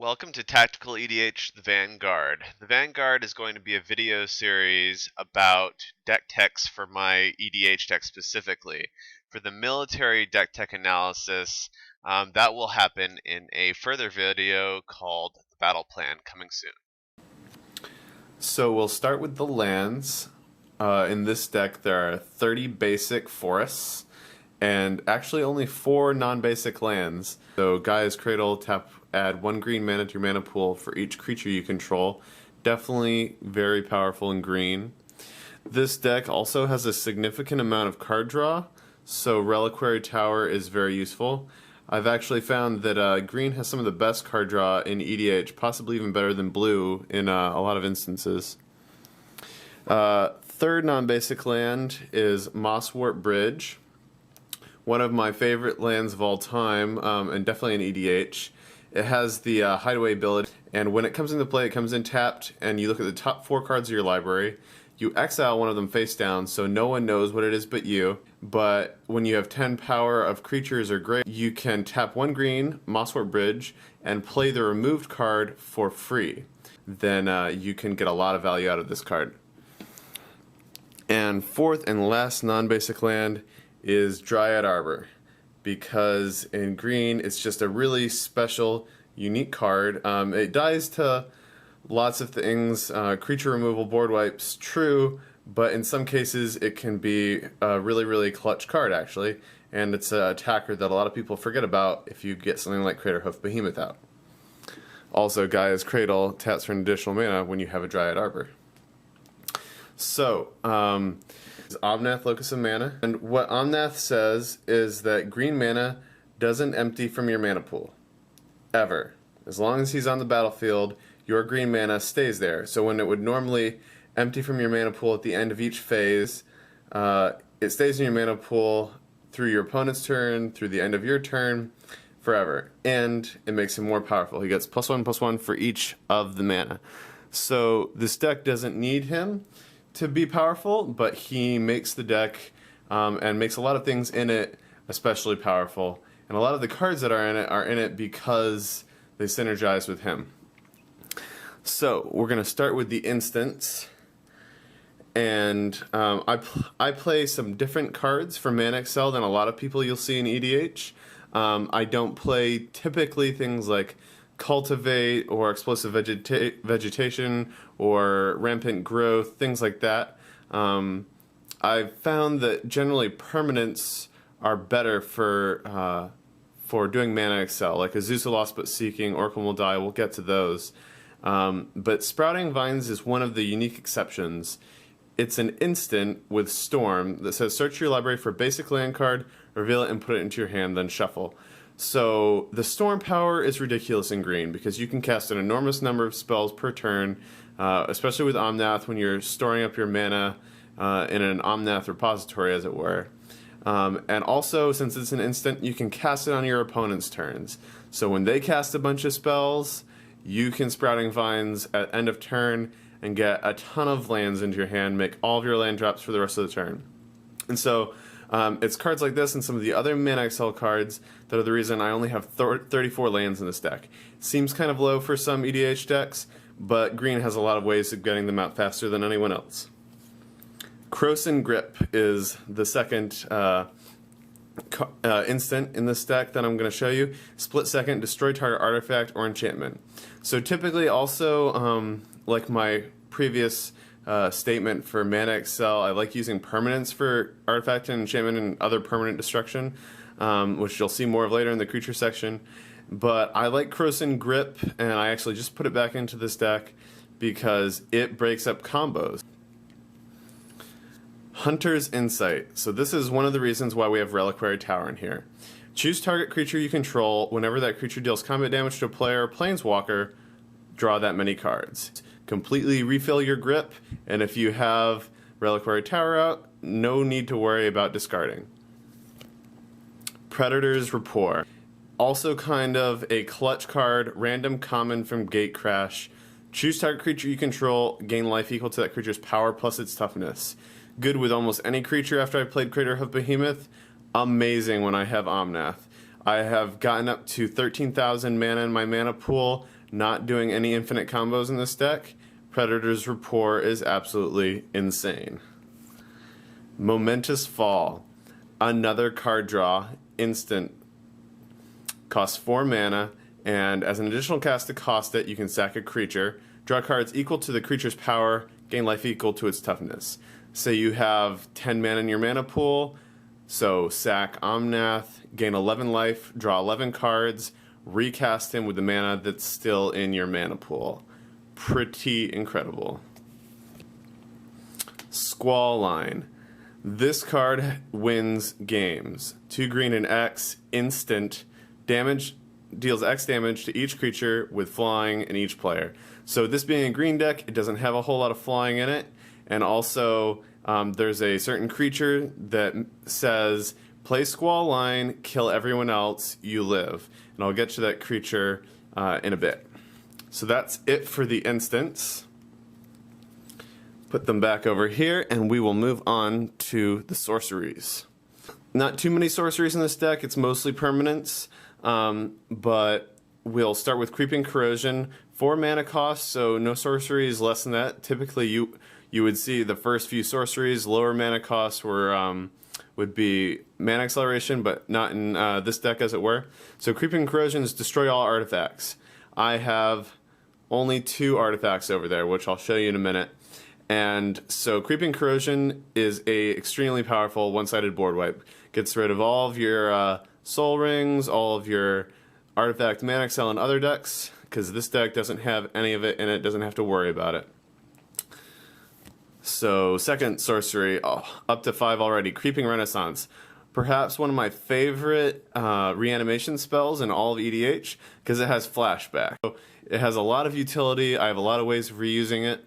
Welcome to Tactical EDH, the Vanguard. The Vanguard is going to be a video series about deck techs for my EDH deck specifically. For the military deck tech analysis, that will happen in a further video called the Battle Plan, coming soon. So we'll start with the lands. In this deck there are 30 basic forests and actually only 4 non-basic lands. So Gaia's Cradle, add 1 green mana to your mana pool for each creature you control. Definitely very powerful in green. This deck also has a significant amount of card draw, so Reliquary Tower is very useful. I've actually found that green has some of the best card draw in EDH, possibly even better than blue in a lot of instances. Third non-basic land is Mosswort Bridge. One of my favorite lands of all time, and definitely in EDH. It has the hideaway ability, and when it comes into play, it comes in tapped, and you look at the top 4 cards of your library. You exile one of them face down, so no one knows what it is but you. But when you have 10 power of creatures or great, you can tap 1 green, Mosswort Bridge, and play the removed card for free. Then you can get a lot of value out of this card. And fourth and last non-basic land is Dryad Arbor, because in green it's just a really special, unique card. It dies to lots of things, creature removal, board wipes, true, but in some cases it can be a really clutch card actually, and it's an attacker that a lot of people forget about if you get something like Craterhoof Behemoth out. Also, Gaia's Cradle taps for an additional mana when you have a Dryad Arbor. So, Omnath, Locus of Mana, and what Omnath says is that green mana doesn't empty from your mana pool, ever. As long as he's on the battlefield, your green mana stays there. So when it would normally empty from your mana pool at the end of each phase, it stays in your mana pool through your opponent's turn, through the end of your turn, forever. And it makes him more powerful. He gets +1/+1 for each of the mana. So this deck doesn't need him to be powerful, but he makes the deck and makes a lot of things in it especially powerful. And a lot of the cards that are in it because they synergize with him. So we're going to start with the instants. And I play some different cards for Mana Excel than a lot of people you'll see in EDH. I don't play typically things like Cultivate or Explosive Vegetation or Rampant Growth, things like that. I've found that generally permanents are better for doing Mana Excel, like Azusa Lost but Seeking, Oracle Will Die. We'll get to those. But Sprouting Vines is one of the unique exceptions. It's an instant with Storm that says search your library for a basic land card, reveal it and put it into your hand, then shuffle. So the Storm power is ridiculous in green because you can cast an enormous number of spells per turn, especially with Omnath when you're storing up your mana in an Omnath repository, as it were. And also, since it's an instant, you can cast it on your opponent's turns. So when they cast a bunch of spells, you can Sprouting Vines at end of turn and get a ton of lands into your hand, make all of your land drops for the rest of the turn. And so it's cards like this and some of the other Mana Excel cards that are the reason I only have 34 lands in this deck. Seems kind of low for some EDH decks, but green has a lot of ways of getting them out faster than anyone else. Krosan Grip is the second instant in this deck that I'm going to show you. Split second, destroy target artifact or enchantment. So typically also, like my previous statement for Mana Excel, I like using permanents for artifact and enchantment and other permanent destruction, which you'll see more of later in the creature section. But I like Krosan Grip, and I actually just put it back into this deck because it breaks up combos. Hunter's Insight. So this is one of the reasons why we have Reliquary Tower in here. Choose target creature you control. Whenever that creature deals combat damage to a player or planeswalker, draw that many cards. Completely refill your grip, and if you have Reliquary Tower out, no need to worry about discarding. Predator's Rapport. Also kind of a clutch card, random common from Gatecrash. Choose target creature you control, gain life equal to that creature's power plus its toughness. Good with almost any creature after I've played Craterhoof Behemoth. Amazing when I have Omnath. I have gotten up to 13,000 mana in my mana pool not doing any infinite combos in this deck, Predator's Rapport is absolutely insane. Momentous Fall, another card draw, instant, costs 4 mana, and as an additional cast to cost it, you can sack a creature, draw cards equal to the creature's power, gain life equal to its toughness. Say you have 10 mana in your mana pool, so sack Omnath, gain 11 life, draw 11 cards, recast him with the mana that's still in your mana pool. Pretty incredible. Squall Line. This card wins games. 2 green and X, instant, damage, deals X damage to each creature with flying in each player. So this being a green deck, it doesn't have a whole lot of flying in it, and also there's a certain creature that says, play Squall Line, kill everyone else, you live. And I'll get to that creature in a bit. So that's it for the instants. Put them back over here, and we will move on to the sorceries. Not too many sorceries in this deck, it's mostly permanents, but we'll start with Creeping Corrosion. 4 mana cost, so no sorceries less than that. Typically you would see the first few sorceries, lower mana costs were would be mana acceleration, but not in this deck as it were. So Creeping Corrosion is destroy all artifacts. I have only 2 artifacts over there, which I'll show you in a minute. And so Creeping Corrosion is a extremely powerful one-sided board wipe. Gets rid of all of your Soul Rings, all of your artifact mana excel in other decks, because this deck doesn't have any of it and it doesn't have to worry about it. So second sorcery, up to 5 already, Creeping Renaissance. Perhaps one of my favorite reanimation spells in all of EDH, because it has flashback. So it has a lot of utility, I have a lot of ways of reusing it,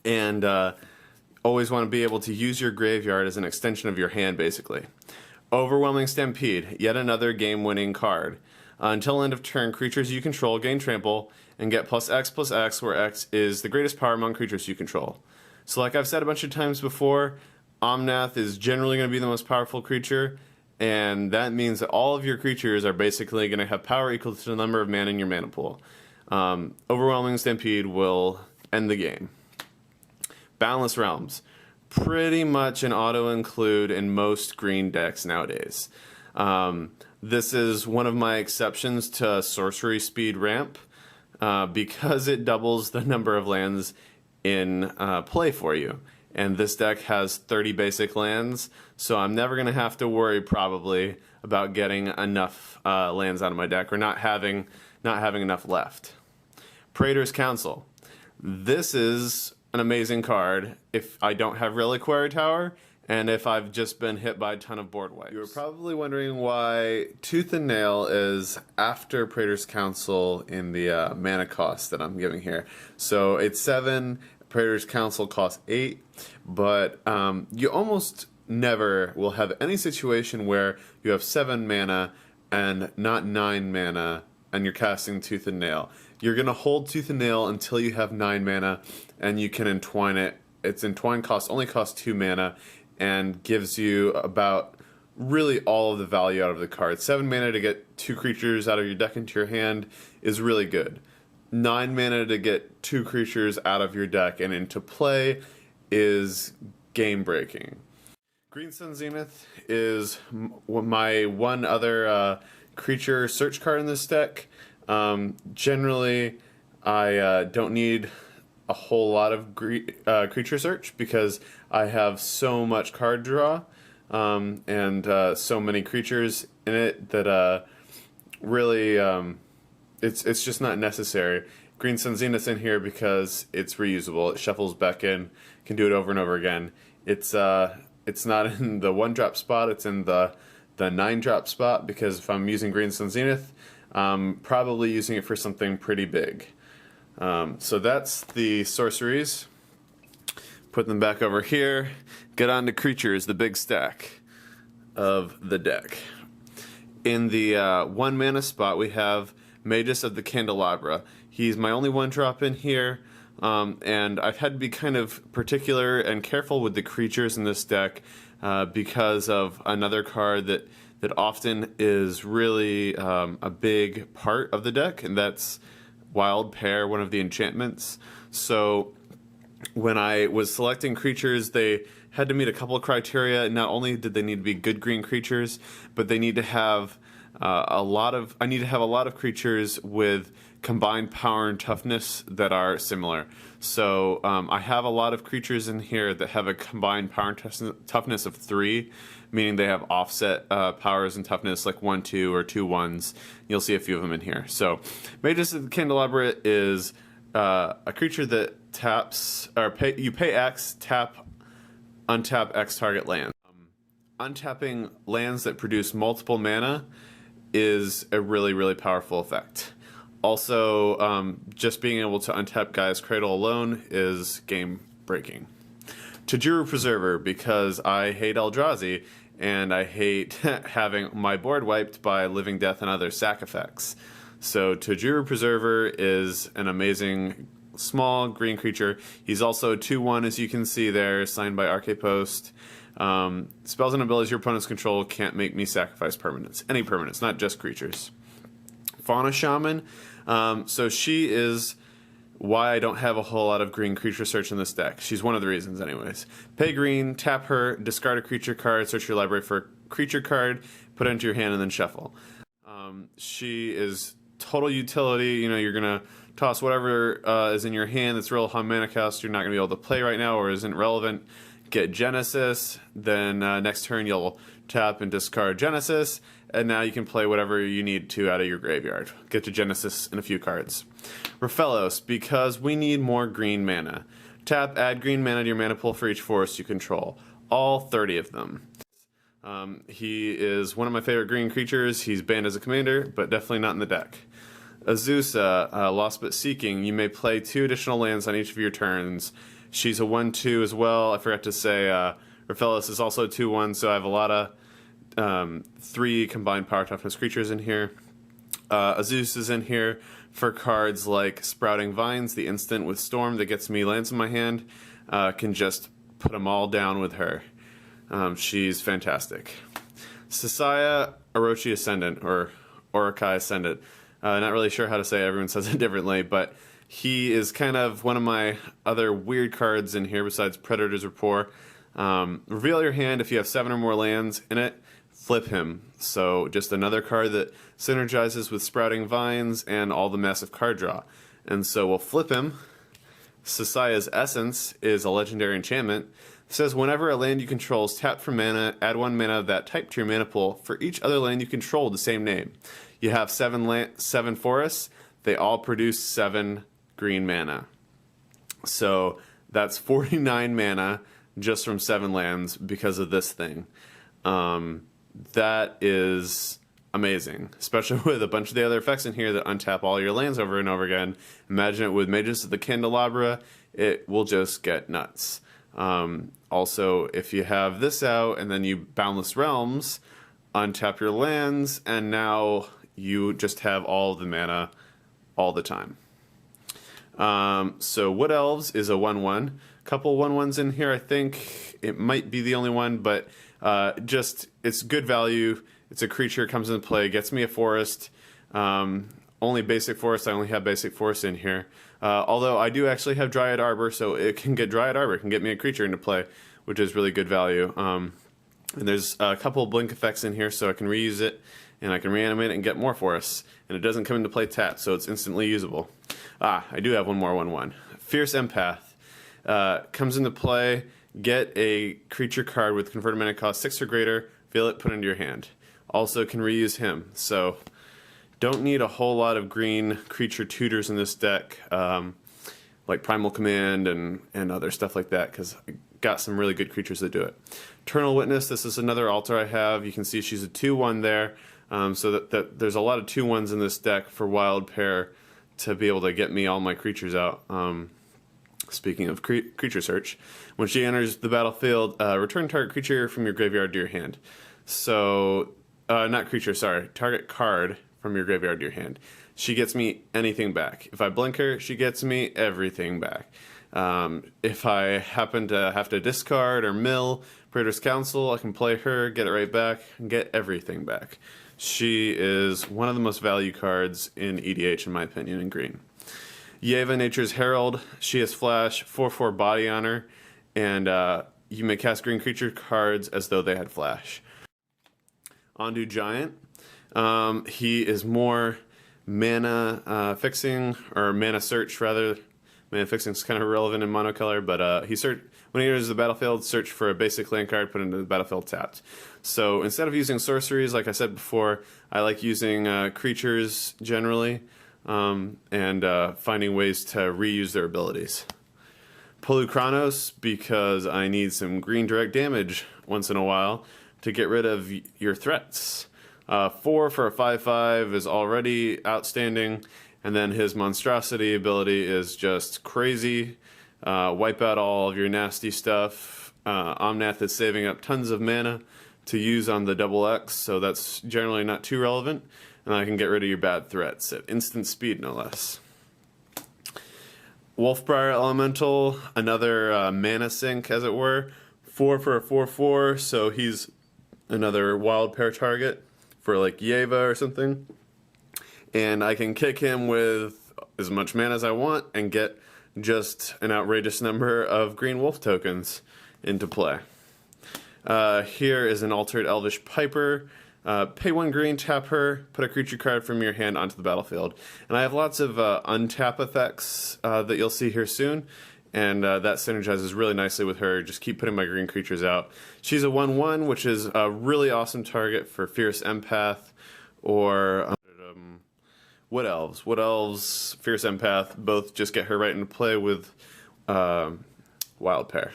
and always want to be able to use your graveyard as an extension of your hand, basically. Overwhelming Stampede, yet another game-winning card. Until end of turn, creatures you control gain trample and get +X/+X, where X is the greatest power among creatures you control. So like I've said a bunch of times before, Omnath is generally going to be the most powerful creature, and that means that all of your creatures are basically going to have power equal to the number of mana in your mana pool. Overwhelming Stampede will end the game. Boundless Realms. Pretty much an auto-include in most green decks nowadays. This is one of my exceptions to sorcery speed ramp because it doubles the number of lands in play for you. And this deck has 30 basic lands, so I'm never going to have to worry probably about getting enough lands out of my deck or not having enough left. Praetor's Council. This is an amazing card if I don't have Reliquary Tower and if I've just been hit by a ton of board wipes. You were probably wondering why Tooth and Nail is after Praetor's Council in the mana cost that I'm giving here. So it's 7, Praetor's Council costs 8, but you almost never will have any situation where you have 7 mana and not 9 mana and you're casting Tooth and Nail. You're going to hold Tooth and Nail until you have 9 mana, and you can entwine it. Its entwine cost only costs 2 mana, and gives you about really all of the value out of the card. 7 mana to get 2 creatures out of your deck into your hand is really good. 9 mana to get 2 creatures out of your deck and into play is game-breaking. Green Sun Zenith is my one other creature search card in this deck. Generally, I don't need a whole lot of creature search because I have so much card draw and so many creatures in it that really it's just not necessary. Green Sun Zenith's in here because it's reusable. It shuffles back in, can do it over and over again. It's not in the 1-drop spot. It's in the 9-drop spot because if I'm using Green Sun Zenith, I'm probably using it for something pretty big. So that's the sorceries. Put them back over here. Get on to creatures, the big stack of the deck. In the 1 mana spot, we have Magus of the Candelabra. He's my only 1-drop in here, and I've had to be kind of particular and careful with the creatures in this deck because of another card that often is really a big part of the deck, and that's Wild Pair, one of the enchantments. So when I was selecting creatures, they had to meet a couple of criteria. Not only did they need to be good green creatures, but they need to have I need to have a lot of creatures with combined power and toughness that are similar. So I have a lot of creatures in here that have a combined power and toughness of 3, meaning they have offset powers and toughness like 1, 2, or 2 1s. You'll see a few of them in here. So Magus of the Candelabra is a creature that taps, or you pay X, untap X target land. Untapping lands that produce multiple mana is a really, really powerful effect. Also, just being able to untap Gaia's Cradle alone is game breaking. Tajuru Preserver, because I hate Eldrazi and I hate having my board wiped by Living Death and other sack effects. So Tajuru Preserver is an amazing small green creature. He's also 2/1, as you can see there, signed by RK Post. Spells and abilities your opponent's control can't make me sacrifice permanents. Any permanents, not just creatures. Fauna Shaman. So she is why I don't have a whole lot of green creature search in this deck. She's one of the reasons anyways. Pay green, tap her, discard a creature card, search your library for a creature card, put it into your hand, and then shuffle. She is total utility. You know, you're going to toss whatever is in your hand that's real high mana cost you're not going to be able to play right now or isn't relevant. Get Genesis, then next turn you'll tap and discard Genesis, and now you can play whatever you need to out of your graveyard. Get to Genesis in a few cards. Raphelos, because we need more green mana. Tap, add green mana to your mana pool for each forest you control. All 30 of them. He is one of my favorite green creatures. He's banned as a commander, but definitely not in the deck. Azusa, Lost But Seeking. You may play 2 additional lands on each of your turns. She's a 1/2 as well. I forgot to say Raphelos is also a 2/1, so I have a lot of 3 combined power toughness creatures in here. Azusa is in here for cards like Sprouting Vines, the instant with Storm that gets me lands in my hand. Can just put them all down with her. She's fantastic. Sasaya Orochi Ascendant, or Orokai Ascendant. Not really sure how to say it. Everyone says it differently, but he is kind of one of my other weird cards in here besides Predator's Rapport. Reveal your hand if you have 7 or more lands in it. Flip him. So just another card that synergizes with Sprouting Vines and all the massive card draw. And so we'll flip him. Sasaya's Essence is a legendary enchantment. It says whenever a land you control is tapped for mana, add 1 mana of that type to your mana pool for each other land you control with the same name. You have 7 forests. They all produce 7 green mana. So that's 49 mana just from 7 lands because of this thing. That is amazing, especially with a bunch of the other effects in here that untap all your lands over and over again. Imagine it with Magus of the Candelabra, it will just get nuts. Also, if you have this out and then you Boundless Realms, untap your lands, and now you just have all the mana all the time. So Wood Elves is a 1/1. Couple 1/1s in here, I think. It might be the only one, but just it's good value. It's a creature, comes into play, gets me a forest. Only basic forest. I only have basic forest in here. Although I do actually have Dryad Arbor, so it can get Dryad Arbor. It can get me a creature into play, which is really good value. And there's a couple of blink effects in here, so I can reuse it, and I can reanimate it and get more forests. And it doesn't come into play tapped, so it's instantly usable. I do have one more 1/1. Fierce Empath comes into play. Get a creature card with converted mana cost 6 or greater. Feel it, put it into your hand. Also can reuse him. So don't need a whole lot of green creature tutors in this deck, like Primal Command and other stuff like that, because I got some really good creatures that do it. Eternal Witness, this is another altar I have. You can see she's a 2/1 there, so that there's a lot of 2/1s in this deck for Wild Pair to be able to get me all my creatures out. Speaking of creature search, when she enters the battlefield, return target creature from your graveyard to your hand. So, not creature, sorry, target card from your graveyard to your hand. She gets me anything back. If I blink her, she gets me everything back. If I happen to have to discard or mill Praetor's Council, I can play her, get it right back, and get everything back. She is one of the most value cards in EDH, in my opinion, in green. Yeva, Nature's Herald. She has flash, 4/4 body on her, and you may cast green creature cards as though they had flash. Ondu Giant. He is more mana fixing, or mana search rather. Mana fixing is kind of irrelevant in monocolor, but when he enters the battlefield, search for a basic land card, put it into the battlefield tapped. So instead of using sorceries, like I said before, I like using creatures generally, and finding ways to reuse their abilities. Polukranos, because I need some green direct damage once in a while to get rid of your threats. 4 for a 5/5 is already outstanding, and then his monstrosity ability is just crazy. Wipe out all of your nasty stuff. Omnath is saving up tons of mana to use on the double X, so that's generally not too relevant. And I can get rid of your bad threats at instant speed, no less. Wolfbriar Elemental, another mana sink, as it were. 4 for a 4/4, so he's another wild pair target for like Yeva or something. And I can kick him with as much mana as I want and get just an outrageous number of green wolf tokens into play. Here is an Altered Elvish Piper. Pay 1 green, tap her, put a creature card from your hand onto the battlefield. And I have lots of untap effects that you'll see here soon, and that synergizes really nicely with her. Just keep putting my green creatures out. She's a 1/1, which is a really awesome target for Fierce Empath or Wood Elves. Wood Elves, Fierce Empath, both just get her right into play with Wild Pair.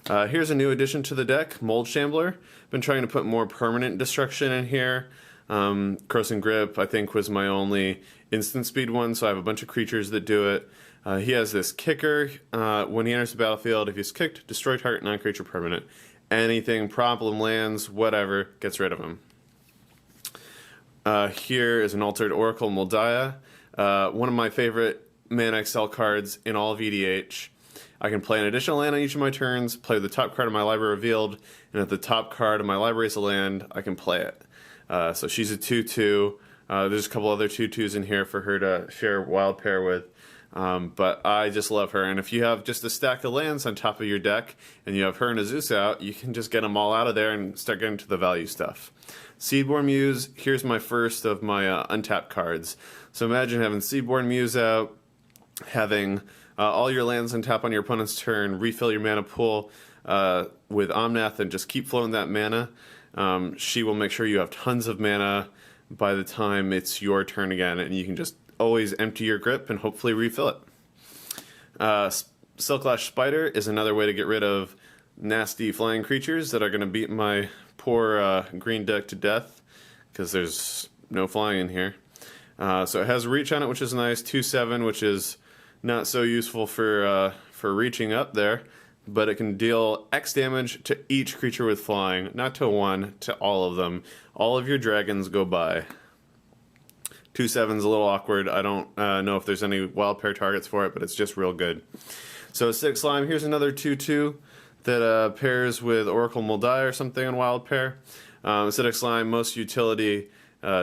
Here's a new addition to the deck, Mold Shambler. Been trying to put more permanent destruction in here. Corrosive Grip, I think, was my only instant speed one, so I have a bunch of creatures that do it. He has this kicker. When he enters the battlefield, if he's kicked, destroy target non-creature permanent. Anything, problem lands, whatever, gets rid of him. Here is an Altered Oracle Moldiah. One of my favorite mana XL cards in all of EDH. I can play an additional land on each of my turns, play the top card of my library revealed, and if the top card of my library is a land, I can play it. So she's a 2/2. There's a couple other 2/2s in here for her to share wild pair with. But I just love her. And if you have just a stack of lands on top of your deck, and you have her and a Zeus out, you can just get them all out of there and start getting to the value stuff. Seedborn Muse, here's my first of my untapped cards. So imagine having Seedborn Muse out, having all your lands on tap on your opponent's turn, refill your mana pool with Omnath, and just keep flowing that mana. She will make sure you have tons of mana by the time it's your turn again, and you can just always empty your grip and hopefully refill it. Silklash Spider is another way to get rid of nasty flying creatures that are going to beat my poor green deck to death, because there's no flying in here. So it has reach on it, which is nice. 2/7, which is not so useful for reaching up there, but it can deal X damage to each creature with flying, not to one, to all of them. All of your dragons go by. 2/7's a little awkward. I don't know if there's any wild pair targets for it, but it's just real good. So 6 Slime, here's another 2/2 that pairs with Oracle Moldiah or something on wild pair. Acidic Slime, most utility,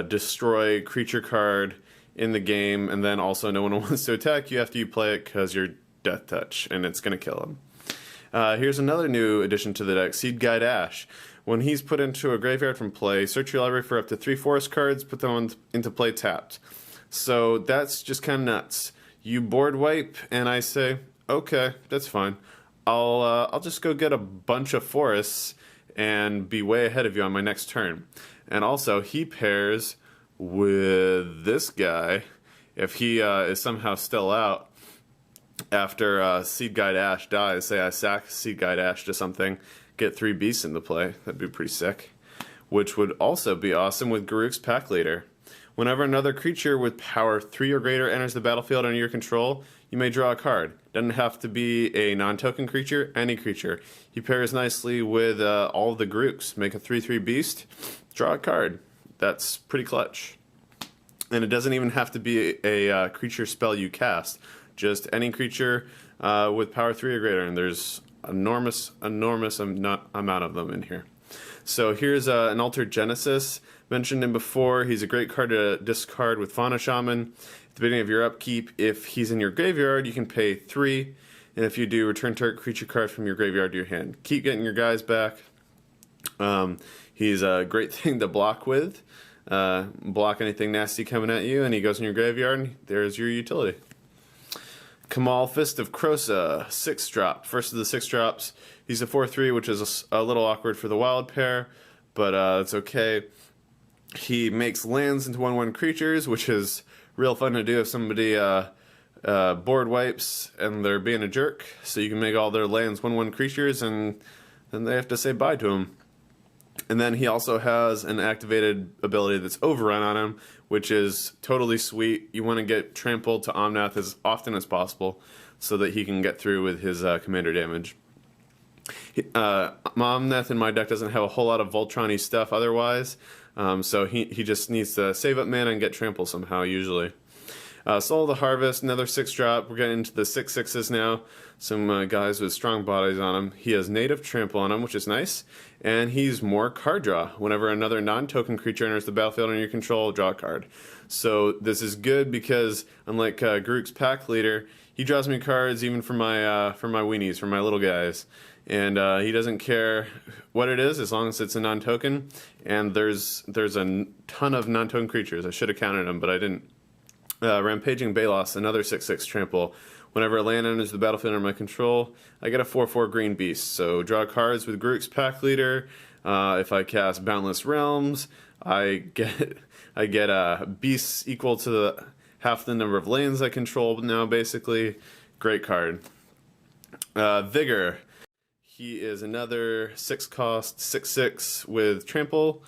destroy creature card in the game, and then also no one wants to attack you after you play it because you're Death Touch, and it's going to kill them. Here's another new addition to the deck, Seed Guide Ash. When he's put into a graveyard from play, search your library for up to 3 forest cards, put them into play tapped. So that's just kind of nuts. You board wipe, and I say, okay, that's fine. I'll just go get a bunch of forests and be way ahead of you on my next turn. And also, he pairs with this guy. If he is somehow still out after Seed Guide Ash dies, say I sack Seed Guide Ash to something, get 3 beasts into play. That'd be pretty sick. Which would also be awesome with Garruk's Pack Leader. Whenever another creature with power 3 or greater enters the battlefield under your control, you may draw a card. Doesn't have to be a non-token creature, any creature. He pairs nicely with all of the Garruks. Make a 3/3 beast, draw a card. That's pretty clutch. And it doesn't even have to be a creature spell you cast. Just any creature with power 3 or greater, and there's enormous amount of them in here. So here's an Altered Genesis. Mentioned him before. He's a great card to discard with Fauna Shaman. At the beginning of your upkeep, if he's in your graveyard, you can pay 3. And if you do, return target creature card from your graveyard to your hand. Keep getting your guys back. He's a great thing to block with. Block anything nasty coming at you, and he goes in your graveyard, and there's your utility. Kamal, Fist of Krosa, 6-drop. First of the 6 drops. He's a 4/3, which is a little awkward for the wild pair, but it's okay. He makes lands into 1/1 creatures, which is real fun to do if somebody board wipes and they're being a jerk. So you can make all their lands 1/1 creatures, and then they have to say bye to him. And then he also has an activated ability that's Overrun on him, which is totally sweet. You want to get trampled to Omnath as often as possible so that he can get through with his commander damage. Omnath in my deck doesn't have a whole lot of Voltron-y stuff otherwise, so he just needs to save up mana and get trampled somehow, usually. Soul of the Harvest, another 6-drop. We're getting into the 6/6s now. Some guys with strong bodies on him. He has native trample on him, which is nice. And he's more card draw. Whenever another non-token creature enters the battlefield under your control, draw a card. So this is good because, unlike Grook's Pack Leader, he draws me cards even for my weenies, for my little guys. And he doesn't care what it is as long as it's a non-token. And there's a ton of non-token creatures. I should have counted them, but I didn't. Rampaging Balos, another 6/6 trample. Whenever a land enters the battlefield under my control, I get a 4/4 green beast. So draw cards with Grook's Pack Leader. If I cast Boundless Realms, I get beasts equal to half the number of lands I control now, basically. Great card. Vigor. He is another 6-cost 6/6 with trample.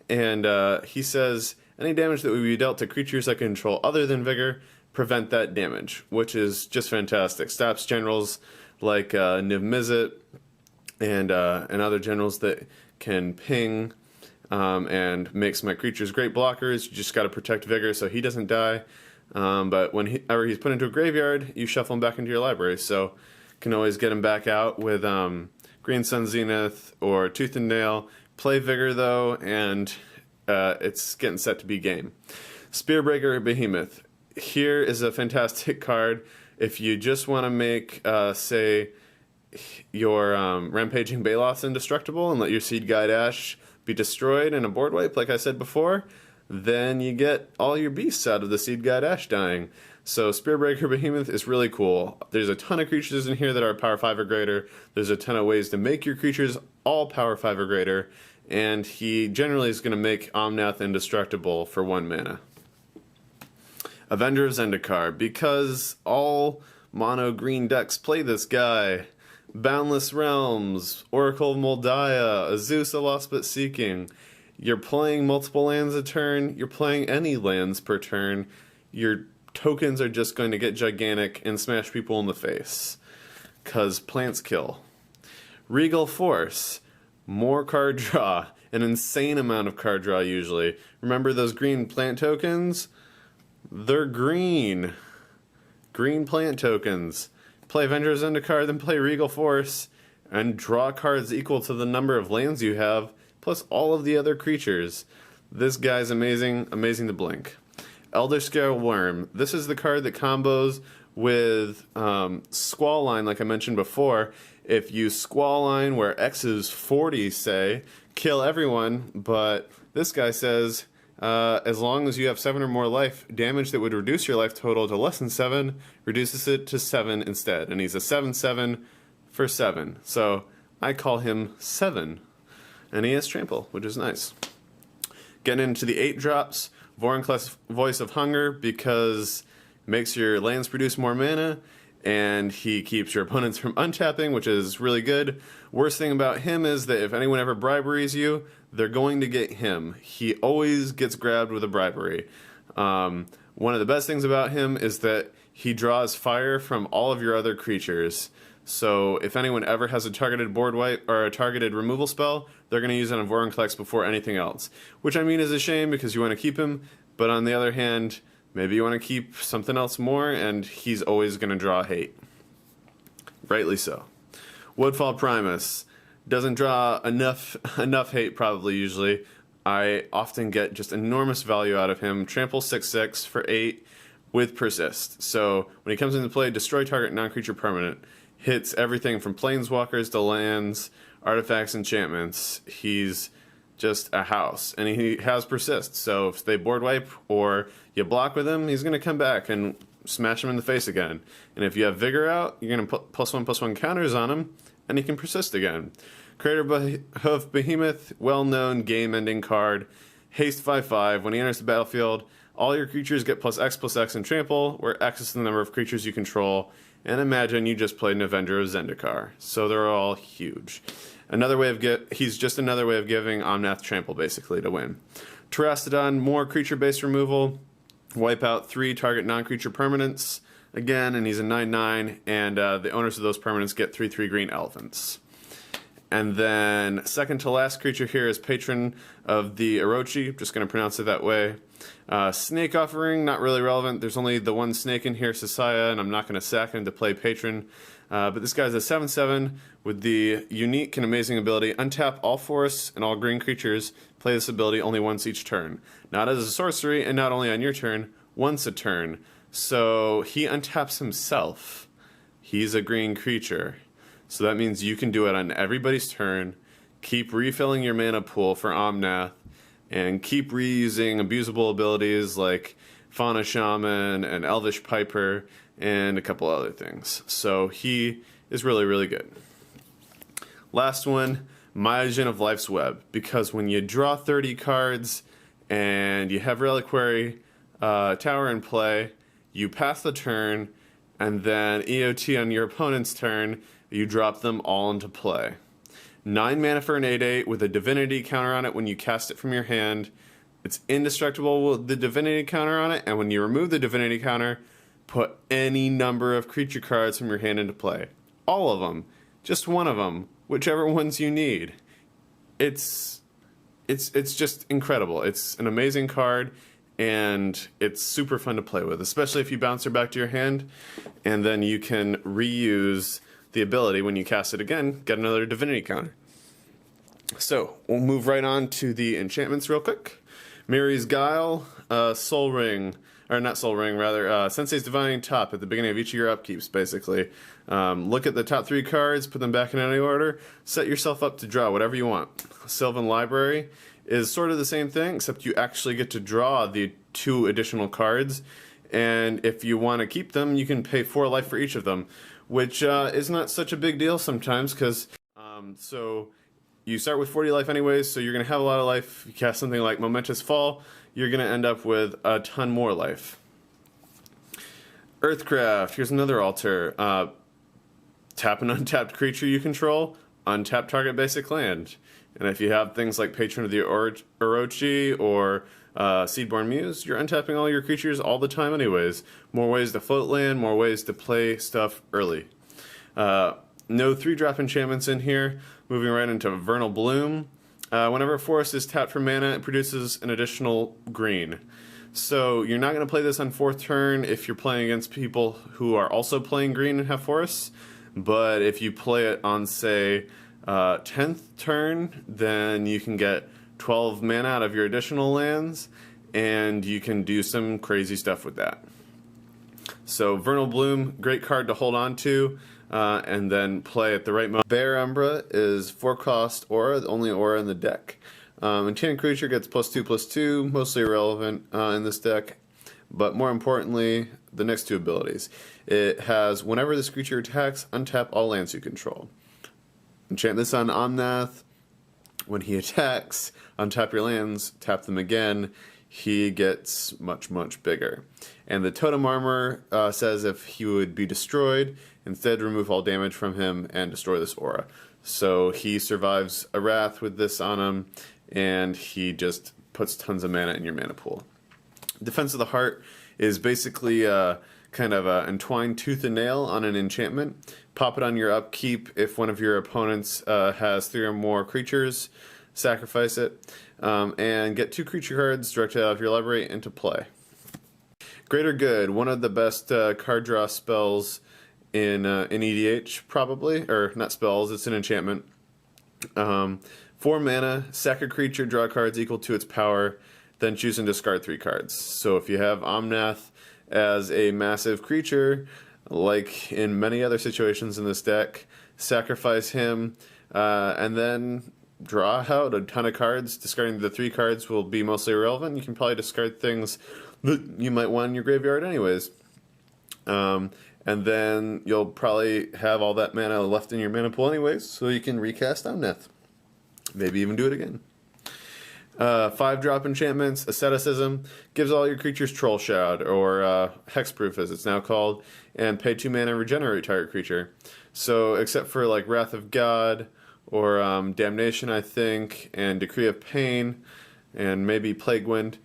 And he says, any damage that would be dealt to creatures I control other than Vigor, prevent that damage, which is just fantastic. Stops generals like Niv Mizzet and other generals that can ping and makes my creatures great blockers. You just got to protect Vigor so he doesn't die. But whenever he's put into a graveyard, you shuffle him back into your library. So can always get him back out with Green Sun Zenith or Tooth and Nail. Play Vigor though, and it's getting set to be game. Spearbreaker Behemoth. Here is a fantastic card. If you just want to make, say, your Rampaging Balos indestructible and let your Seed Guide Ash be destroyed in a board wipe, like I said before, then you get all your beasts out of the Seed Guide Ash dying. So Spearbreaker Behemoth is really cool. There's a ton of creatures in here that are power 5 or greater. There's a ton of ways to make your creatures all power 5 or greater. And he generally is going to make Omnath indestructible for 1 mana. Avenger of Zendikar, because all mono green decks play this guy. Boundless Realms, Oracle of Moldiah, Azus, A Lost But Seeking. You're playing multiple lands a turn, you're playing any lands per turn, your tokens are just going to get gigantic and smash people in the face. 'Cause plants kill. Regal Force. More card draw. An insane amount of card draw usually. Remember those green plant tokens? They're green. Green plant tokens. Play Avenger of Zendikar, then play Regal Force, and draw cards equal to the number of lands you have, plus all of the other creatures. This guy's amazing, amazing to blink. Elder Scale Worm. This is the card that combos with Squall Line, like I mentioned before. If you Squall Line where X is 40, say, kill everyone, but this guy says, as long as you have 7 or more life, damage that would reduce your life total to less than 7 reduces it to 7 instead. And he's a 7/7 for 7. So I call him 7. And he has trample, which is nice. Getting into the 8 drops, Vorinclex Voice of Hunger, because it makes your lands produce more mana, and he keeps your opponents from untapping, which is really good. Worst thing about him is that if anyone ever briberies you, they're going to get him. He always gets grabbed with a bribery. One of the best things about him is that he draws fire from all of your other creatures. So if anyone ever has a targeted board wipe or a targeted removal spell, they're going to use it on Vorinclex before anything else. Which I mean is a shame because you want to keep him, but on the other hand, maybe you want to keep something else more, and he's always going to draw hate. Rightly so. Woodfall Primus. Doesn't draw enough hate probably usually. I often get just enormous value out of him. Trample 6/6 for 8 with Persist. So when he comes into play, destroy target non-creature permanent. Hits everything from planeswalkers to lands, artifacts, enchantments. He's just a house. And he has Persist. So if they board wipe or you block with him, he's going to come back and smash him in the face again. And if you have Vigor out, you're going to put +1/+1 counters on him, and he can persist again. Creator of Behemoth, well-known game-ending card. Haste 5/5. When he enters the battlefield, all your creatures get +X/+X in trample, where X is the number of creatures you control. And imagine you just played an Avenger of Zendikar. So they're all huge. He's just another way of giving Omnath trample, basically, to win. Terastodon, more creature-based removal. Wipe out 3 target non-creature permanents again, and he's a 9/9, and the owners of those permanents get 3/3 green elephants. And then second to last creature here is Patron of the Orochi. I'm just going to pronounce it that way. Snake Offering, not really relevant. There's only the one snake in here, Sasaya, and I'm not going to sack him to play Patron. But this guy's a 7/7 with the unique and amazing ability, untap all forests and all green creatures. Play this ability only once each turn. Not as a sorcery, and not only on your turn, once a turn. So he untaps himself. He's a green creature. So that means you can do it on everybody's turn, keep refilling your mana pool for Omnath, and keep reusing abusable abilities like Fauna Shaman and Elvish Piper and a couple other things. So he is really, really good. Last one, Myojin of Life's Web, because when you draw 30 cards and you have Reliquary Tower in play, you pass the turn, and then EOT on your opponent's turn, you drop them all into play. 9 mana for an 8/8 with a divinity counter on it when you cast it from your hand. It's indestructible with the divinity counter on it, and when you remove the divinity counter, put any number of creature cards from your hand into play. All of them. Just one of them. Whichever ones you need. It's just incredible. It's an amazing card, and it's super fun to play with, especially if you bounce her back to your hand, and then you can reuse the ability when you cast it again, get another divinity counter. So we'll move right on to the enchantments real quick. Miri's Guile, Soul Ring, or not Soul Ring, rather, Sensei's Divining Top at the beginning of each of your upkeeps, basically. Look at the top 3 cards, put them back in any order, set yourself up to draw whatever you want. Sylvan Library is sort of the same thing, except you actually get to draw the 2 additional cards, and if you want to keep them, you can pay 4 life for each of them, which is not such a big deal sometimes, because so you start with 40 life anyways, so you're going to have a lot of life. If you cast something like Momentous Fall, you're going to end up with a ton more life. Earthcraft, here's another altar. Tap an untapped creature you control, untap target basic land. And if you have things like Patron of the Orochi or Seedborn Muse, you're untapping all your creatures all the time anyways. More ways to float land, more ways to play stuff early. No 3-drop enchantments in here. Moving right into Vernal Bloom. Whenever a forest is tapped for mana, it produces an additional green. So you're not going to play this on 4th turn if you're playing against people who are also playing green and have forests. But if you play it on, say, 10th turn, then you can get 12 mana out of your additional lands, and you can do some crazy stuff with that. So Vernal Bloom, great card to hold on to, and then play at the right moment. Bear Umbra is 4-cost aura, the only aura in the deck. Enchanted creature gets +2/+2, mostly irrelevant in this deck, but more importantly, the next 2 abilities. It has, whenever this creature attacks, untap all lands you control. Enchant this on Omnath. When he attacks, untap your lands, tap them again, he gets much, much bigger. And the Totem Armor says if he would be destroyed, instead remove all damage from him and destroy this aura. So he survives a Wrath with this on him, and he just puts tons of mana in your mana pool. Defense of the Heart is basically kind of entwined tooth and nail on an enchantment. Pop it on your upkeep. If one of your opponents has 3 or more creatures, sacrifice it, and get 2 creature cards directly out of your library into play. Greater Good, one of the best card draw spells in EDH, probably, or not spells, it's an enchantment. 4 mana, sack a creature, draw cards equal to its power, then choose and discard 3 cards. So if you have Omnath as a massive creature, like in many other situations in this deck, sacrifice him, and then draw out a ton of cards. Discarding the 3 cards will be mostly irrelevant. You can probably discard things that you might want in your graveyard anyways. And then you'll probably have all that mana left in your mana pool anyways, so you can recast Omnath. Maybe even do it again. 5-drop enchantments, Asceticism, gives all your creatures Troll Shroud, or Hexproof as it's now called, and pay 2 mana and regenerate target creature. So, except for like Wrath of God, or Damnation, I think, and Decree of Pain, and maybe Plague Wind,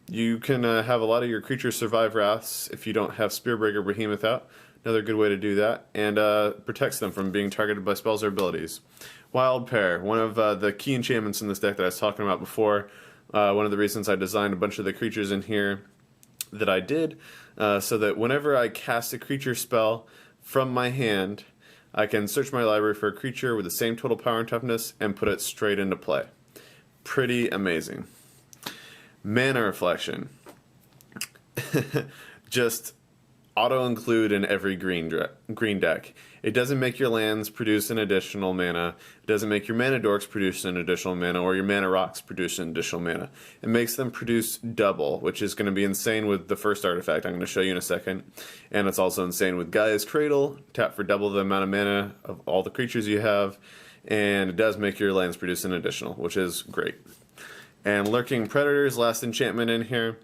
you can have a lot of your creatures survive Wraths if you don't have Spearbreaker Behemoth out. Another good way to do that, and protects them from being targeted by spells or abilities. Wild Pair, one of the key enchantments in this deck that I was talking about before. One of the reasons I designed a bunch of the creatures in here that I did, so that whenever I cast a creature spell from my hand, I can search my library for a creature with the same total power and toughness and put it straight into play. Pretty amazing. Mana Reflection. Just auto-include in every green deck. It doesn't make your lands produce an additional mana. It doesn't make your mana dorks produce an additional mana, or your mana rocks produce an additional mana. It makes them produce double, which is going to be insane with the first artifact I'm going to show you in a second. And it's also insane with Gaia's Cradle. Tap for double the amount of mana of all the creatures you have. And it does make your lands produce an additional, which is great. And Lurking Predators, last enchantment in here,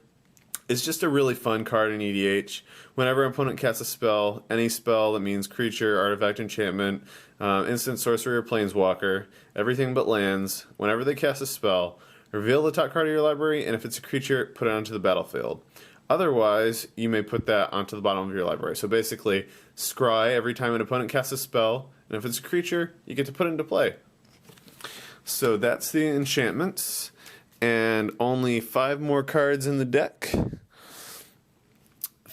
is just a really fun card in EDH. Whenever an opponent casts a spell, any spell that means creature, artifact, enchantment, instant sorcery, or planeswalker, everything but lands, whenever they cast a spell, reveal the top card of your library, and if it's a creature, put it onto the battlefield. Otherwise, you may put that onto the bottom of your library. So basically, scry every time an opponent casts a spell, and if it's a creature, you get to put it into play. So that's the enchantments. And only 5 more cards in the deck.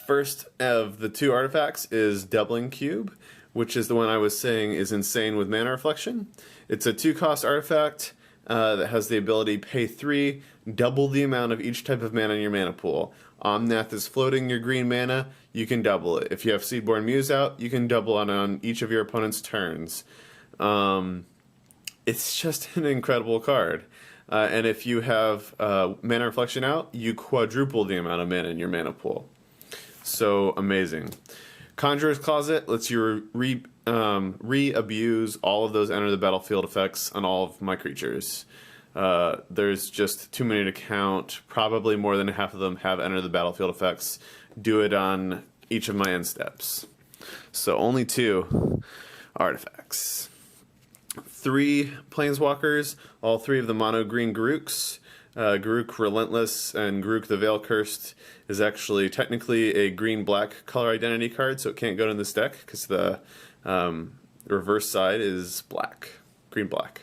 First of the 2 artifacts is Doubling Cube, which is the one I was saying is insane with Mana Reflection. It's a 2-cost artifact that has the ability pay 3, double the amount of each type of mana in your mana pool. Omnath is floating your green mana, you can double it. If you have Seedborn Muse out, you can double it on each of your opponent's turns. It's just an incredible card. And if you have Mana Reflection out, you quadruple the amount of mana in your mana pool. So amazing. Conjurer's Closet lets you re-abuse all of those enter the battlefield effects on all of my creatures. There's just too many to count. Probably more than half of them have enter the battlefield effects. Do it on each of my end steps. So only 2 artifacts. 3 Planeswalkers, all 3 of the mono green Garruk's. Garruk Relentless and Garruk the Veil Cursed is actually technically a green-black color identity card, so it can't go in this deck because the reverse side is black, green-black.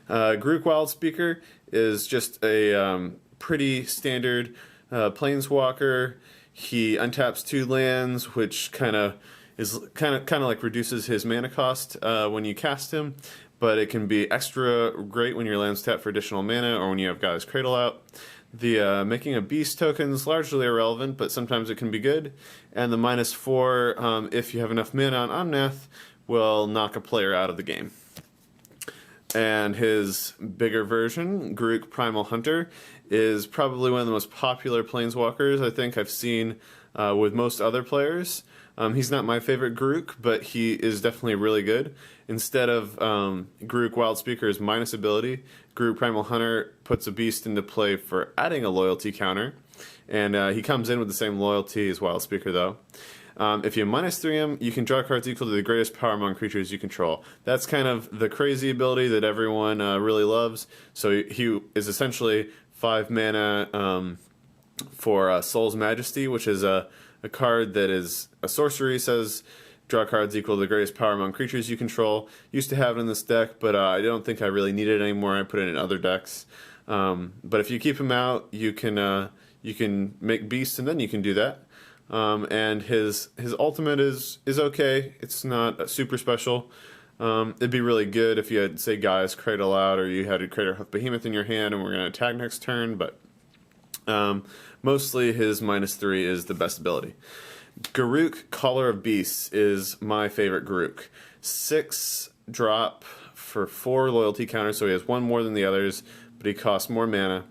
Garruk Wildspeaker is just a pretty standard Planeswalker. He untaps 2 lands, which kind of like reduces his mana cost when you cast him, but it can be extra great when your lands tap for additional mana or when you have Gaia's Cradle out. The making a beast token is largely irrelevant, but sometimes it can be good. And the -4, if you have enough mana on Omnath, will knock a player out of the game. And his bigger version, Garruk Primal Hunter, is probably one of the most popular Planeswalkers I think I've seen with most other players. He's not my favorite Garruk, but he is definitely really good. Instead of Garruk Wildspeaker's minus ability, Garruk Primal Hunter puts a beast into play for adding a loyalty counter. And he comes in with the same loyalty as Wildspeaker, though. If you -3 him, you can draw cards equal to the greatest power among creatures you control. That's kind of the crazy ability that everyone really loves. So he is essentially 5 mana for Soul's Majesty, which is a card that is a sorcery, says draw cards equal to the greatest power among creatures you control. Used to have it in this deck, but I don't think I really need it anymore. I put it in other decks. But if you keep him out, you can make beasts, and then you can do that. And his ultimate is okay. It's not super special. It'd be really good if you had, say, Gaia's Cradle out, or you had a Crater Hoof Behemoth in your hand and we're going to attack next turn, but mostly his -3 is the best ability. Garruk, Caller of Beasts, is my favorite Garruk. 6 drop for 4 loyalty counters, so he has 1 more than the others, but he costs more mana.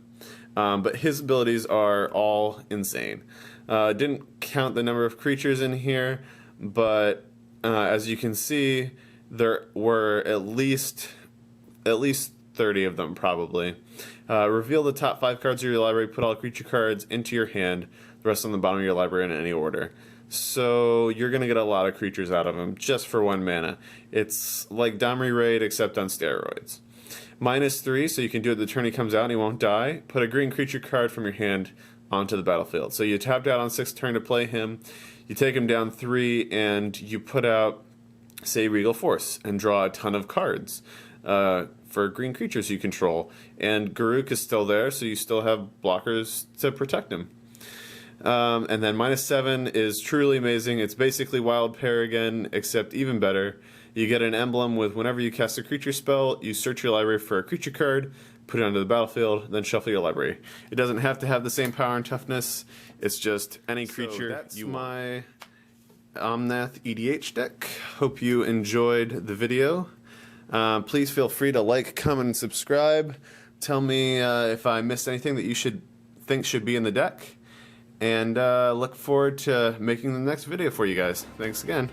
But his abilities are all insane. Didn't count the number of creatures in here, but as you can see, there were at least 30 of them probably. Reveal the top 5 cards of your library, put all creature cards into your hand, the rest on the bottom of your library in any order. So you're going to get a lot of creatures out of him just for 1 mana. It's like Domri Raid except on steroids. -3, so you can do it the turn he comes out and he won't die. Put a green creature card from your hand onto the battlefield. So you tapped out on 6th turn to play him, you take him down 3, and you put out, say, Regal Force, and draw a ton of cards for green creatures you control. And Garruk is still there, so you still have blockers to protect him. And then -7 is truly amazing. It's basically Wild Pair again, except even better. You get an emblem with whenever you cast a creature spell, you search your library for a creature card, put it onto the battlefield, then shuffle your library. It doesn't have to have the same power and toughness. It's just any creature that's you want. My Omnath EDH deck. Hope you enjoyed the video. Please feel free to like, comment, and subscribe. Tell me if I missed anything that you think should be in the deck. And look forward to making the next video for you guys. Thanks again.